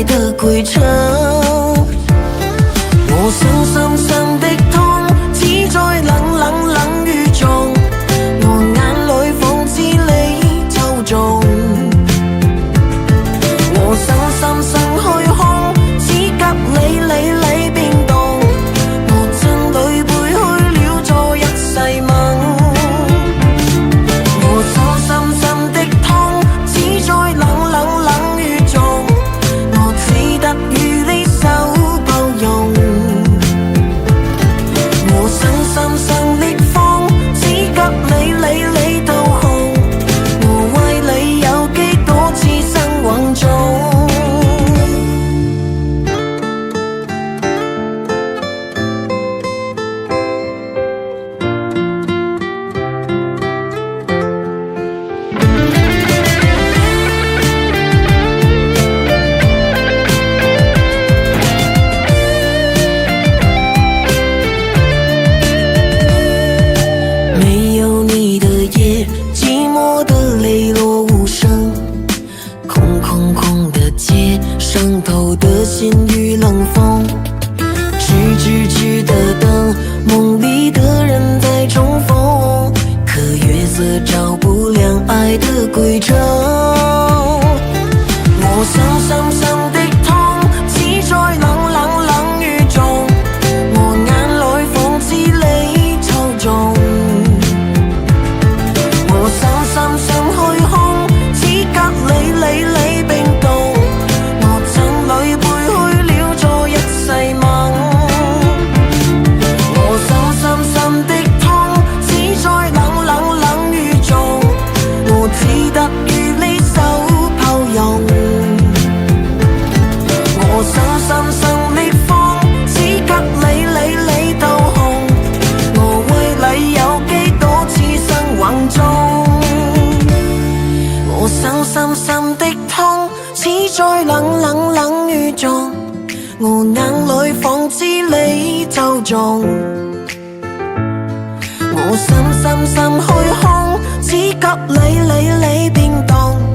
的quy程。我心深深的痛，只在冷冷冷雨中，我眼裏仿似你抽中。我心深深虛空，只給你變動，我真裏背去了做一世夢。我心深深的痛，只在冷冷冷雨中，我只得與你手抱擁。我心深深裂縫，只給你掏空，我為你有幾多次生惶中。没有你的夜，寂寞的泪落无声，空空空的街，伤透的心与冷风，直的灯，梦里的人在重逢，可月色照不亮愛的歸程。我心深深的痛，只在冷冷冷雨中，我眼裏仿似你抽中。我心深深虛空，只給你變動，我真裏背去了做一世夢。我心深深的痛，只在冷冷冷雨中，我只得與你手抱擁。我心深深裂縫，只給你掏空，我為你有幾多次生惶中。我心深深的痛，只在冷冷冷雨中，我眼裏仿似你抽中。我心深深虛空，只給你變動。